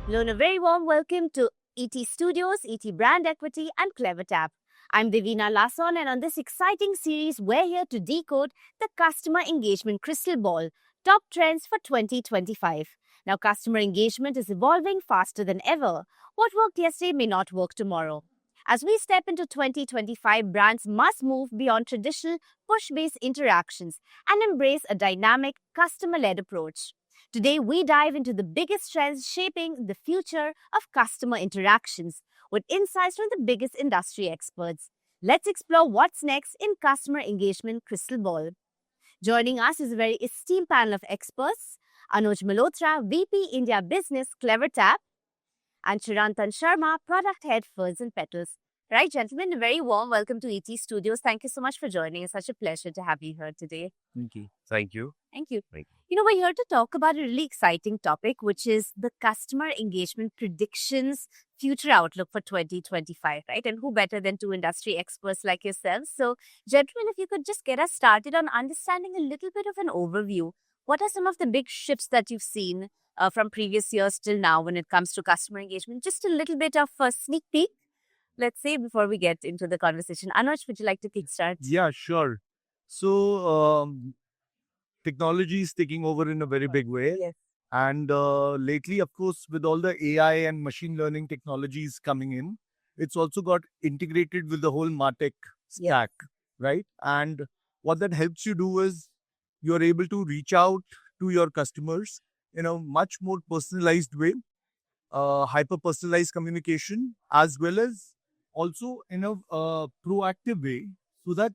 Hello and a very warm welcome to ET Studios, ET Brand Equity and CleverTap. I'm Divina Lasson, and on this exciting series, we're here to decode the customer engagement crystal ball, top trends for 2025. Now, customer engagement is evolving faster than ever. What worked yesterday may not work tomorrow. As we step into 2025, brands must move beyond traditional push-based interactions and embrace a dynamic, customer-led approach. Today, we dive into the biggest trends shaping the future of customer interactions with insights from the biggest industry experts. Let's explore what's next in customer engagement crystal ball. Joining us is a very esteemed panel of experts: Anuj Malhotra, VP India Business, CleverTap, and Chirantan Sharma, Product Head, Furs and Petals. Right, gentlemen, a very warm welcome to ET Studios. Thank you so much for joining. It's such a pleasure to have you here today. Thank you. Thank you. Thank you. We're here to talk about a really exciting topic, which is the customer engagement predictions future outlook for 2025, right? And who better than two industry experts like yourselves? So, gentlemen, if you could just get us started on understanding a little bit of an overview. What are some of the big shifts that you've seen from previous years till now when it comes to customer engagement? Just a little bit of a sneak peek, let's say, before we get into the conversation. Anuj, would you like to kickstart? Yeah, sure. So, technology is taking over in a very big way. Yes. And lately, of course, with all the AI and machine learning technologies coming in, it's also got integrated with the whole MarTech stack, right? And what that helps you do is you're able to reach out to your customers in a much more personalized way, hyper-personalized communication, as well as also in a proactive way, so that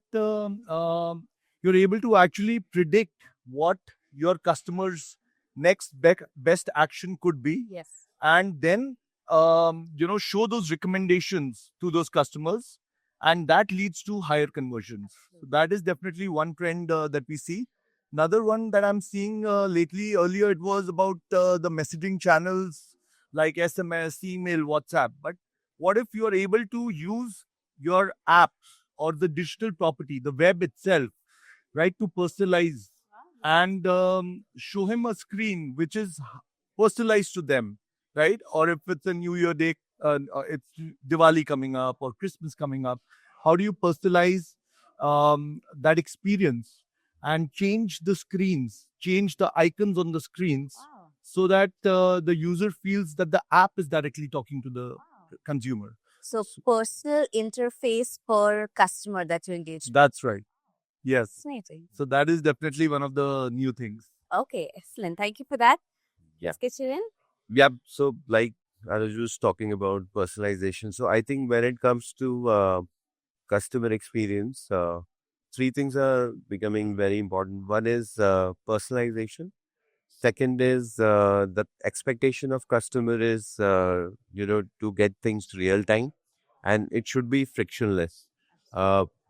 you're able to actually predict what your customers' next best action could be, Yes. and then show those recommendations to those customers, and that leads to higher conversions. So that is definitely one trend that we see. Another one that I'm seeing lately, earlier it was about the messaging channels like SMS, email, WhatsApp. But what if you are able to use your app or the digital property, the web itself, right, to personalize and show him a screen which is personalized to them, right? Or if it's a New Year day, it's Diwali coming up or Christmas coming up, how do you personalize that experience and change the screens, change the icons on the screens, Wow. so that the user feels that the app is directly talking to the consumer. So, personal interface per customer that you engage with. That's right. Yes. Fascinating. So that is definitely one of the new things. Okay, excellent. Thank you for that. Yeah. Let's get you in. Yeah, so like I was just talking about personalization. So I think when it comes to customer experience, three things are becoming very important. One is personalization. Second is the expectation of customer is to get things real time, and it should be frictionless.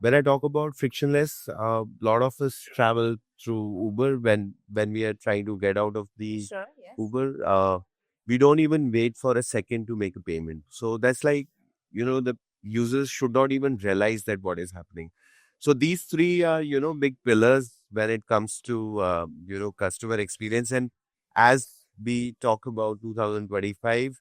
When I talk about frictionless, a lot of us travel through Uber when we are trying to get out of the Sure, yes. Uber. We don't even wait for a second to make a payment. So that's like, the users should not even realize that what is happening. So these three are, big pillars when it comes to, customer experience. And as we talk about 2025,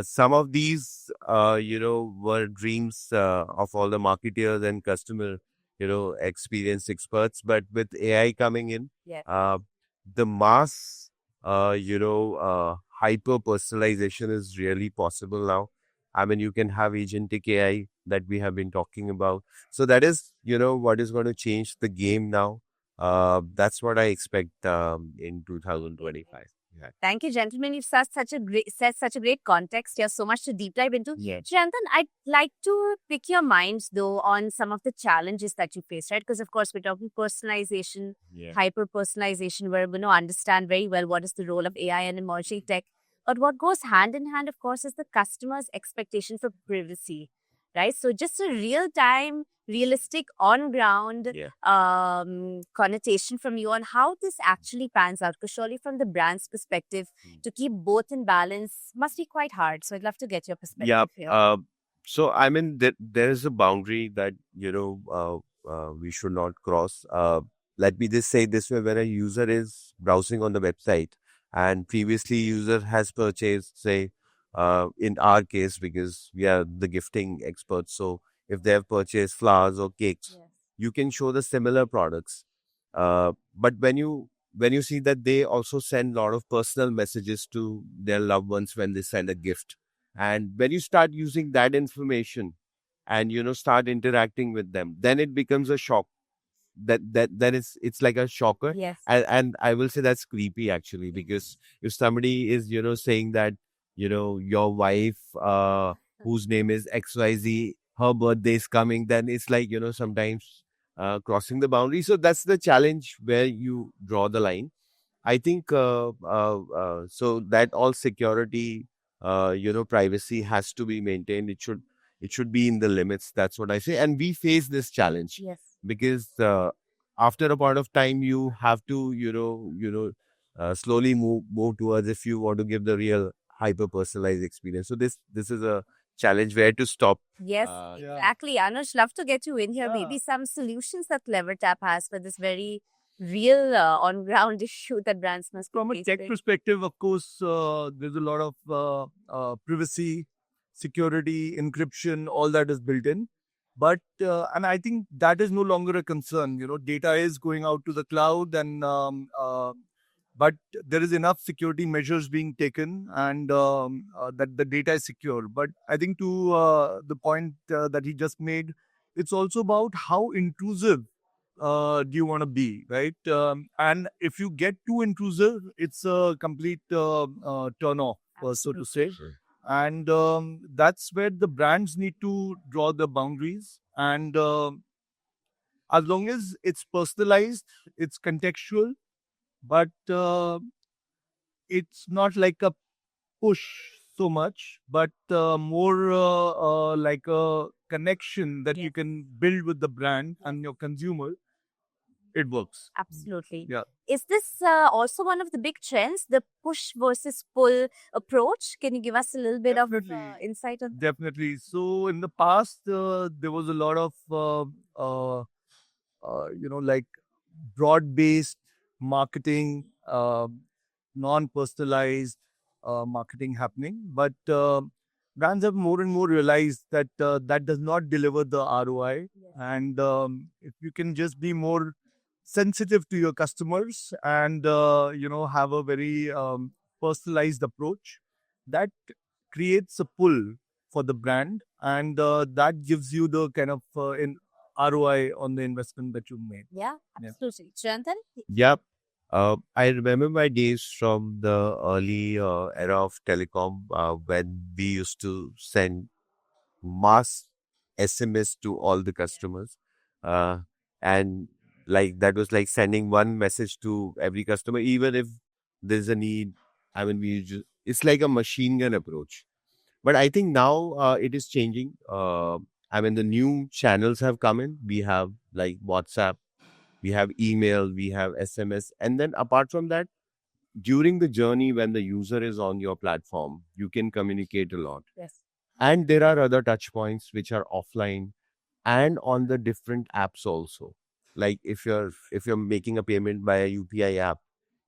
some of these, were dreams of all the marketers and customer, experience experts. But with AI coming in, Yes. the mass, hyper personalization is really possible now. I mean, you can have agentic AI that we have been talking about. So that is, what is going to change the game now. That's what I expect in 2025. Yeah. Thank you, gentlemen. You've set such a great context here, so much to deep dive into. Yeah. Chirantan, I'd like to pick your minds though on some of the challenges that you face, right? Because of course we're talking personalization, Yeah. hyper personalization, where we understand very well what is the role of AI and emerging tech. But what goes hand in hand, of course, is the customer's expectation for privacy, right? So just a real time, realistic, on ground Yeah. connotation from you on how this actually pans out. Because surely from the brand's perspective, to keep both in balance must be quite hard. So I'd love to get your perspective Yeah. here. So I mean, there is a boundary that we should not cross. Let me just say this way: when a user is browsing on the website, and previously user has purchased, say, in our case, because we are the gifting experts. So if they have purchased flowers or cakes, you can show the similar products. But when you see that they also send a lot of personal messages to their loved ones when they send a gift, and when you start using that information and start interacting with them, then it becomes a shock. That is, it's like a shocker. Yes. And I will say that's creepy actually, because if somebody is saying that your wife, whose name is XYZ, her birthday is coming, then it's like sometimes crossing the boundary. So that's the challenge where you draw the line. I think so that all security, privacy has to be maintained. It should be in the limits. That's what I say. And we face this challenge Yes. because after a point of time, you have to slowly move towards, if you want to give the real hyper personalized experience. So this is a challenge where to stop. Yes, Yeah. exactly. Anush, love to get you in here. Yeah. Maybe some solutions that CleverTap has for this very real on-ground issue that brands must be From a tech facing. perspective, of course, there's a lot of privacy, security, encryption, all that is built in. But and I think that is no longer a concern. Data is going out to the cloud, and but there is enough security measures being taken, and that the data is secure. But I think to the point that he just made, it's also about how intrusive do you want to be, right? And if you get too intrusive, it's a complete turn off, so to say. And that's where the brands need to draw the boundaries. And as long as it's personalized, it's contextual, but it's not like a push so much, but more like a connection that you can build with the brand and your consumer. It works. Absolutely. Yeah. Is this also one of the big trends, the push versus pull approach? Can you give us a little bit of Definitely. insight on that? Definitely. So in the past, there was a lot of, like broad-based marketing, non-personalized marketing happening. But brands have more and more realized that that does not deliver the ROI. And if you can just be more sensitive to your customers and have a very personalized approach, that creates a pull for the brand, and that gives you the kind of in ROI on the investment that you made. Yeah, Yeah. absolutely. Chantan? Yep. I remember my days from the early era of telecom, when we used to send mass SMS to all the customers. And like that was like sending one message to every customer, even if there's a need. I mean, it's like a machine gun approach. But I think now it is changing. I mean, the new channels have come in. We have like WhatsApp, we have email, we have SMS. And then apart from that, during the journey when the user is on your platform, you can communicate a lot. Yes. And there are other touch points which are offline and on the different apps also. Like if you're making a payment by a UPI app,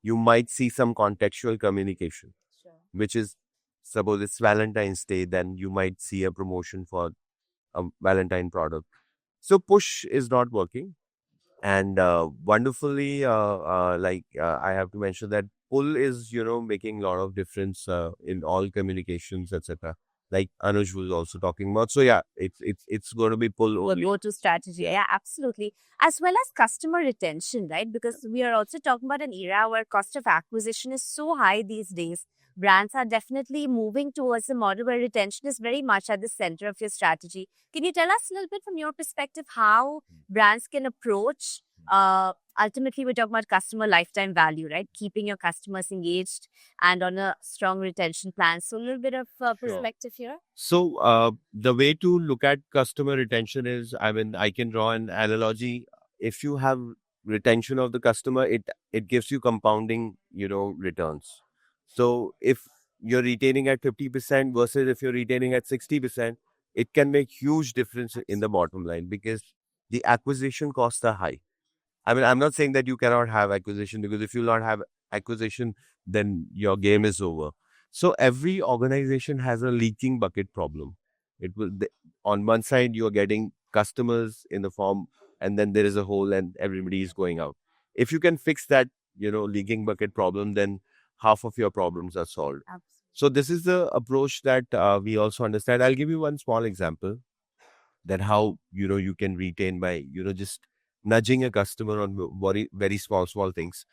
you might see some contextual communication, Sure. which is, suppose it's Valentine's Day, then you might see a promotion for a Valentine product. So push is not working. And wonderfully, I have to mention that pull is making a lot of difference in all communications, etc. Like Anuj was also talking about. So yeah, it's going to be pull Well, only. go-to strategy. Yeah, absolutely. As well as customer retention, right? Because we are also talking about an era where cost of acquisition is so high these days. Brands are definitely moving towards a model where retention is very much at the center of your strategy. Can you tell us a little bit from your perspective how brands can approach? Ultimately, we're talking about customer lifetime value, right? Keeping your customers engaged and on a strong retention plan. So, a little bit of perspective here. So the way to look at customer retention is, I mean, I can draw an analogy. If you have retention of the customer, it gives you compounding, returns. So if you're retaining at 50% versus if you're retaining at 60%, it can make huge difference in the bottom line because the acquisition costs are high. I mean, I'm not saying that you cannot have acquisition, because if you not have acquisition, then your game is over. So every organization has a leaking bucket problem. It will on one side you are getting customers in the form, and then there is a hole and everybody is going out. If you can fix that, leaking bucket problem, then half of your problems are solved. Absolutely. So this is the approach that we also understand. I'll give you one small example that how you can retain by just nudging a customer on very small things.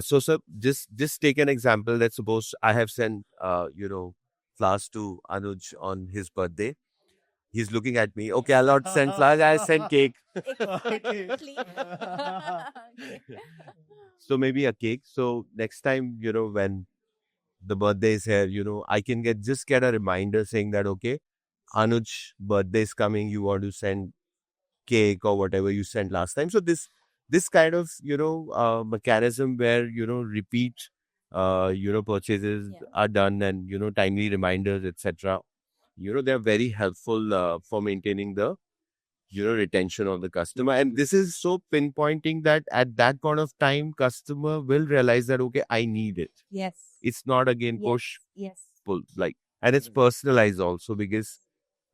So just take an example that suppose I have sent flowers to Anuj on his birthday. He's looking at me. Okay, I'll not send flowers. I send cake. Exactly. So maybe a cake. So next time, when the birthday is here, I can get a reminder saying that, okay, Anuj birthday is coming. You want to send cake or whatever you sent last time. So this kind of mechanism where repeat purchases Yeah. are done, and timely reminders, etc. They're very helpful for maintaining the retention of the customer. And this is so pinpointing that at that point of time customer will realize that, okay, I need it. Yes. It's not again Yes. push Yes. pull, like, and it's personalized also because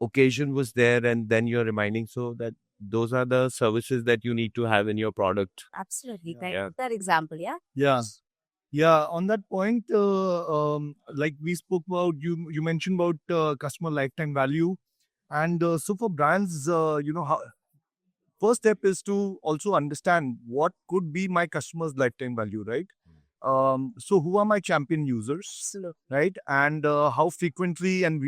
occasion was there and then you're reminding, so that those are the services that you need to have in your product. Absolutely. Yeah. Thank Yeah. you for that example. Yeah. Yeah. Yeah, on that point, like we spoke about, you mentioned about customer lifetime value, and so for brands, how first step is to also understand what could be my customer's lifetime value, right? So who are my champion users, Absolutely. right? And how frequently and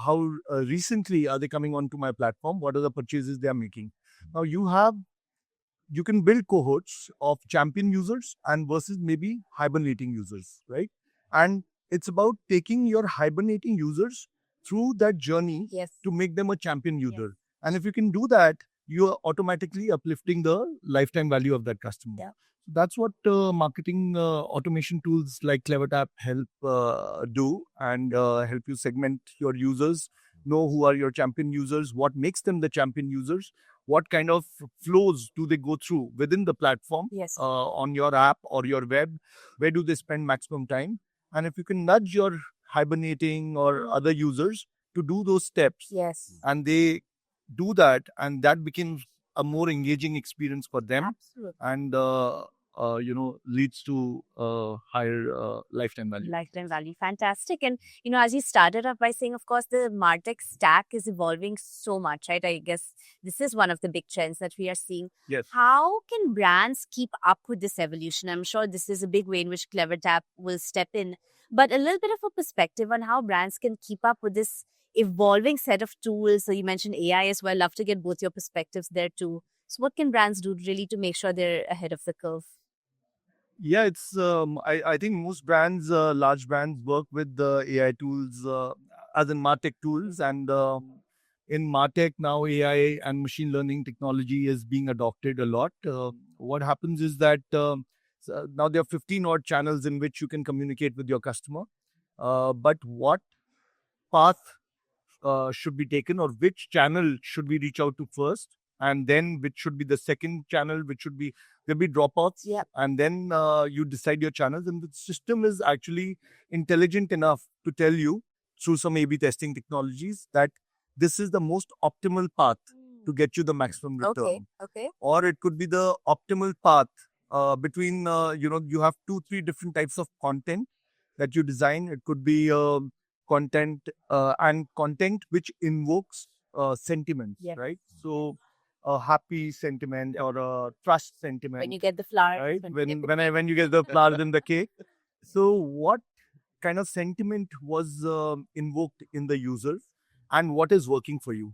how recently are they coming onto my platform? What are the purchases they are making? Now you can build cohorts of champion users and versus maybe hibernating users, right? And it's about taking your hibernating users through that journey Yes. to make them a champion Yes. user. And if you can do that, you are automatically uplifting the lifetime value of that customer. Yeah. That's what marketing automation tools like CleverTap help do, and help you segment your users, know who are your champion users, what makes them the champion users, what kind of flows do they go through within the platform, Yes. on your app or your web, where do they spend maximum time, and if you can nudge your hibernating or other users to do those steps, Yes. and they do that, and that becomes a more engaging experience for them, Absolutely. and leads to higher lifetime value. Lifetime value. Fantastic. And, as you started off by saying, of course, the MarTech stack is evolving so much, right? I guess this is one of the big trends that we are seeing. Yes. How can brands keep up with this evolution? I'm sure this is a big way in which CleverTap will step in, but a little bit of a perspective on how brands can keep up with this evolving set of tools. So you mentioned AI as well. Love to get both your perspectives there too. So what can brands do really to make sure they're ahead of the curve? Yeah, it's I think most brands, large brands, work with the AI tools, as in MarTech tools, and in MarTech now AI and machine learning technology is being adopted a lot. What happens is that now there are 15 odd channels in which you can communicate with your customer, but what path should be taken, or which channel should we reach out to first, and then which should be the second channel, which should be, there'll be dropouts. Yep. And then you decide your channels, and the system is actually intelligent enough to tell you through some A/B testing technologies that this is the most optimal path to get you the maximum return. Okay. Okay. Or it could be the optimal path between you have 2-3 different types of content that you design. It could be content and content which invokes sentiments, Yes. right? So a happy sentiment or a trust sentiment, When you get the flowers. right? when you get the- When you get the flowers in the cake. So what kind of sentiment was invoked in the users, and what is working for you?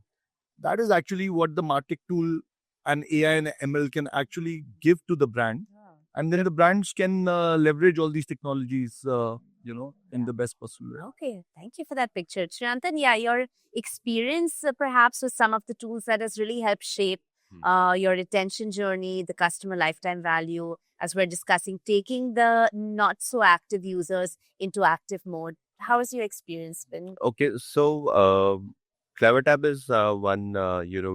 That is actually what the MarTech tool and AI and ML can actually give to the brand, and then the brands can leverage all these technologies, in the best possible way. Okay, thank you for that picture. Srinathan, yeah, your experience perhaps with some of the tools that has really helped shape your retention journey, the customer lifetime value, as we're discussing, taking the not so active users into active mode. How has your experience been? Okay, so CleverTab is one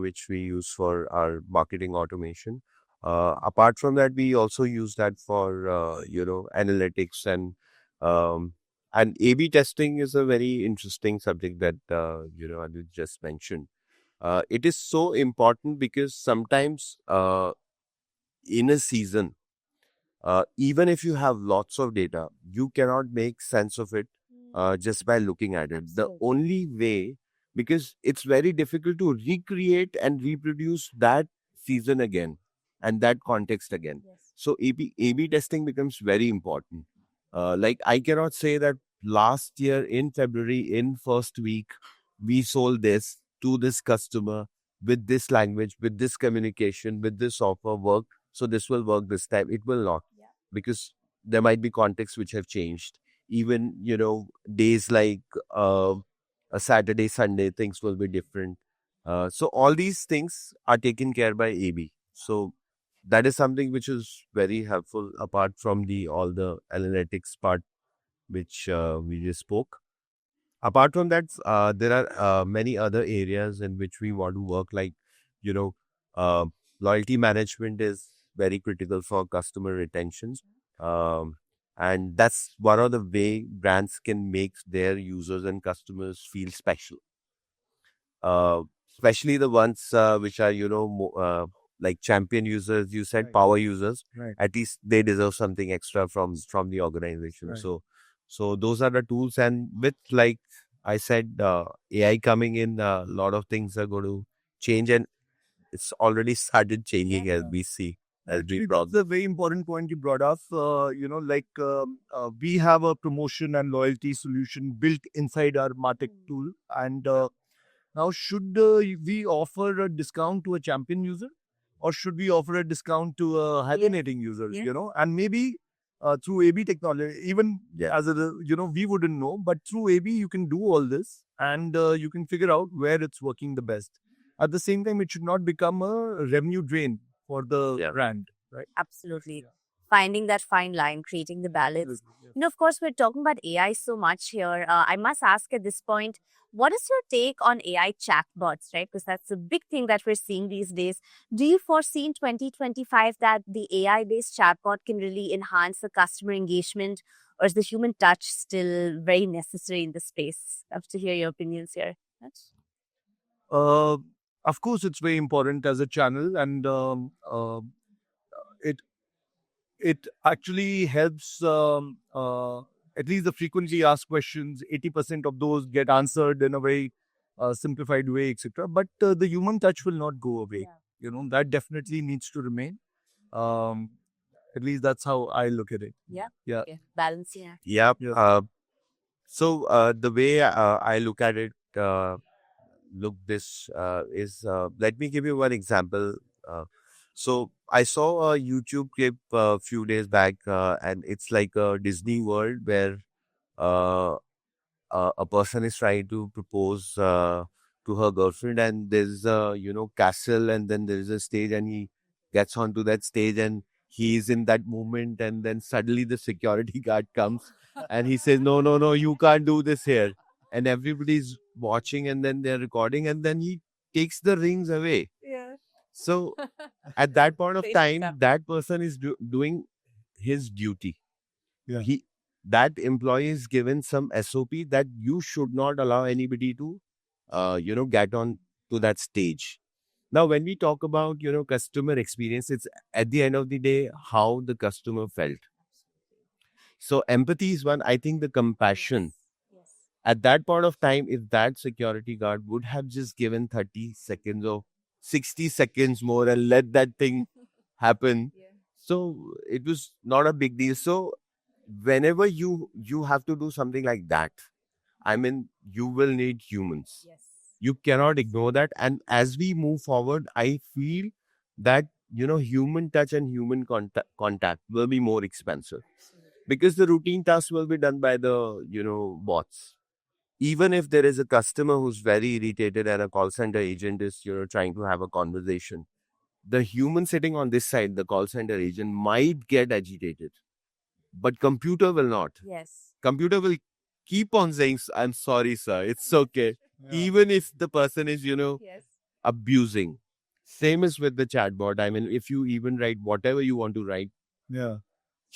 which we use for our marketing automation. Apart from that, we also use that for analytics And A/B testing is a very interesting subject that Anu just mentioned. It is so important because sometimes in a season, even if you have lots of data, you cannot make sense of it just by looking at it. The Absolutely. only way, because it's very difficult to recreate and reproduce that season again and that context again. Yes. So A/B testing becomes very important. Like I cannot say that last year in February, in first week, we sold this to this customer with this language, with this communication, with this offer work. So this will work this time. It will not, Yeah. because there might be contexts which have changed. Even, days like a Saturday, Sunday, things will be different. So all these things are taken care by AB. So that is something which is very helpful apart from the all the analytics part which we just spoke. Apart from that, there are many other areas in which we want to work, like, you know, uh, loyalty management is very critical for customer retentions. Um, and that's one of the way brands can make their users and customers feel special. Uh, Especially the ones which are, like champion users, you said Right. power users, Right. at least they deserve something extra from the organization. Right. So those are the tools. And with, like I said, AI coming in, a lot of things are going to change, and it's already started changing as we see, as we Actually, that's progress. a very important point you brought up. We have a promotion and loyalty solution built inside our Martech tool. And now, should we offer a discount to a champion user, or should we offer a discount to a hibernating user? Yeah. And maybe through AB technology, even as we wouldn't know, but through AB, you can do all this, and you can figure out where it's working the best. At the same time, it should not become a revenue drain for the Yeah. brand, right? Absolutely. Finding that fine line, creating the balance. Of course, we're talking about AI so much here. I must ask at this point, what is your take on AI chatbots, right? Because that's a big thing that we're seeing these days. Do you foresee in 2025 that the AI-based chatbot can really enhance the customer engagement, or is the human touch still very necessary in this space? I'd love to hear your opinions here. Yes. Uh, of course, it's very important as a channel, and it it actually helps. At least the frequently asked questions, 80% of those get answered in a very simplified way, etc. But the human touch will not go away. That definitely needs to remain. Um, at least that's how I look at it. Yeah. Yeah. Okay. Balancing act. Yeah. Yeah. So the way I look at it, is, let me give you one example. So I saw a YouTube clip a few days back, and it's like a Disney World where uh, a person is trying to propose to her girlfriend, and there's a castle, and then there's a stage, and he gets onto that stage, and he's in that moment, and then suddenly the security guard comes and he says, no, no, no, you can't do this here, and everybody's watching, and then they're recording, and then he takes the rings away. Yeah. So at that point of Face time, up. that person is doing his duty. Yeah. That employee is given some SOP that you should not allow anybody to, get on to that stage. Now, when we talk about, customer experience, it's at the end of the day, how the customer felt. So empathy is one. I think the compassion Yes. at that point of time, if that security guard would have just given 30 seconds or 60 seconds more and let that thing happen. Yeah. So it was not a big deal. So whenever you have to do something like that, I mean, you will need humans. Yes. You cannot ignore that. And as we move forward, I feel that, human touch and human contact will be more expensive because the routine tasks will be done by the, bots. Even if there is a customer who's very irritated and a call center agent is, trying to have a conversation, the human sitting on this side, the call center agent, might get agitated, but computer will not. Yes. Computer will keep on saying, I'm sorry, sir, it's okay. Even if the person is, Yes. abusing. Same as with the chatbot. I mean, if you even write whatever you want to write, Yeah.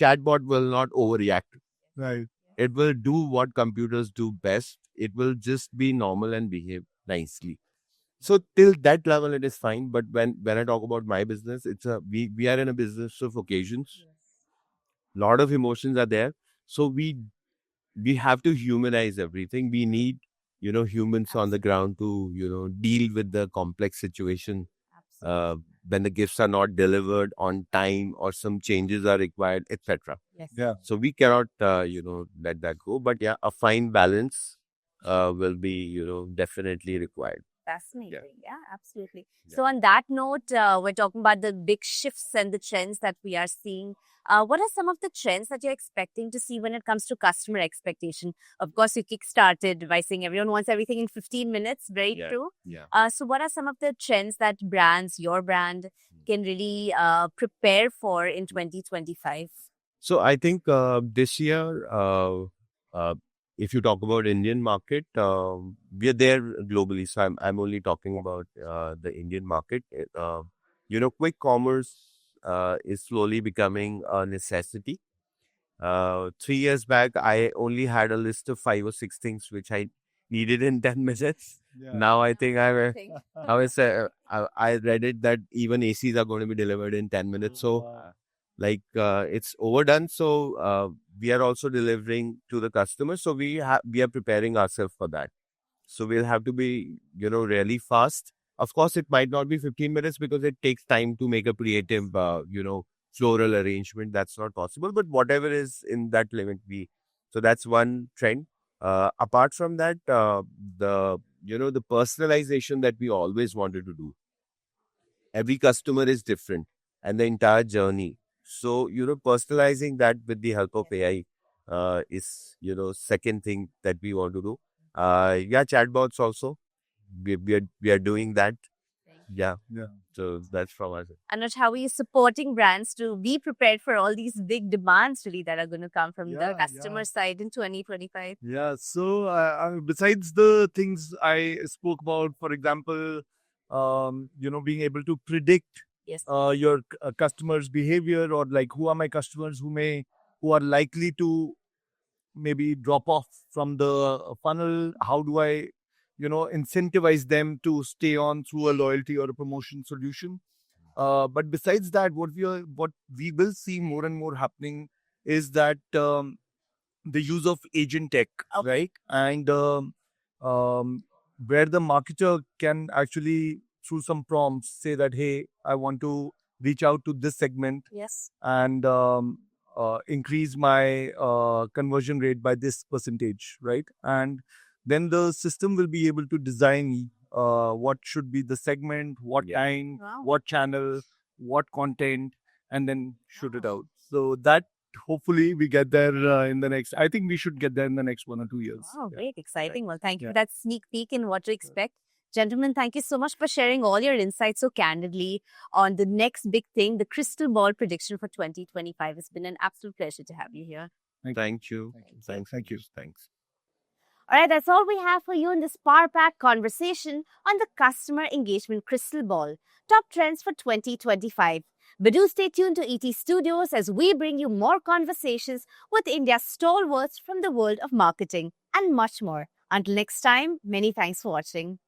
chatbot will not overreact. Right. It will do what computers do best. It will just be normal and behave nicely. So till that level, it is fine. But when I talk about my business, we are in a business of occasions. Lot of emotions are there. So we have to humanize everything. We need, humans on the ground to, deal with the complex situation. When the gifts are not delivered on time or some changes are required, etc. Yes. Yeah. So we cannot, let that go. But yeah, a fine balance will be, definitely required. Fascinating. Yeah, absolutely. Yeah. So on that note, we're talking about the big shifts and the trends that we are seeing. What are some of the trends that you're expecting to see when it comes to customer expectation? Of course, you kickstarted by saying everyone wants everything in 15 minutes. Very Yeah. true. Yeah. So what are some of the trends that your brand, can really prepare for in 2025? So I think this year, if you talk about Indian market, we are there globally. So I'm only talking about the Indian market. Quick commerce is slowly becoming a necessity. 3 years back, I only had a list of 5 or 6 things which I needed in 10 minutes. Yeah. Now I think I read it that even ACs are going to be delivered in 10 minutes. So it's overdone. So we are also delivering to the customer. So we are preparing ourselves for that. So we'll have to be, really fast. Of course, it might not be 15 minutes because it takes time to make a creative, floral arrangement. That's not possible. But whatever is in that limit, so that's one trend. Apart from that, the personalization that we always wanted to do. Every customer is different and the entire journey. So, personalizing that with the help of AI is, second thing that we want to do. Chatbots also. We are doing that. Yeah. Yeah. So that's from us. Anuj, how are you supporting brands to be prepared for all these big demands really that are going to come from the Yeah, customer yeah. side in 2025? Yeah. So besides the things I spoke about, for example, being able to predict Yes. your customers' behavior, or like who are my customers who are likely to maybe drop off from the funnel. How do I, incentivize them to stay on through a loyalty or a promotion solution? But besides that, what we will see more and more happening is that the use of agent tech, Okay. right? And where the marketer can actually, through some prompts, say that, hey, I want to reach out to this segment Yes. and increase my conversion rate by this percentage, right? And then the system will be able to design what should be the segment, what Yeah. time, Wow. what channel, what content, and then shoot it out. So that hopefully we get there in the next. I think we should get there in the next 1 or 2 years. Wow, Yeah. great, exciting. Well, thank you Yeah. for that sneak peek in what to expect. Gentlemen, thank you so much for sharing all your insights so candidly on the next big thing, the crystal ball prediction for 2025. It's been an absolute pleasure to have you here. Thank you. Thank you. Thanks. All right, that's all we have for you in this Power Pack conversation on the customer engagement crystal ball, top trends for 2025. But do stay tuned to ET Studios as we bring you more conversations with India's stalwarts from the world of marketing and much more. Until next time, many thanks for watching.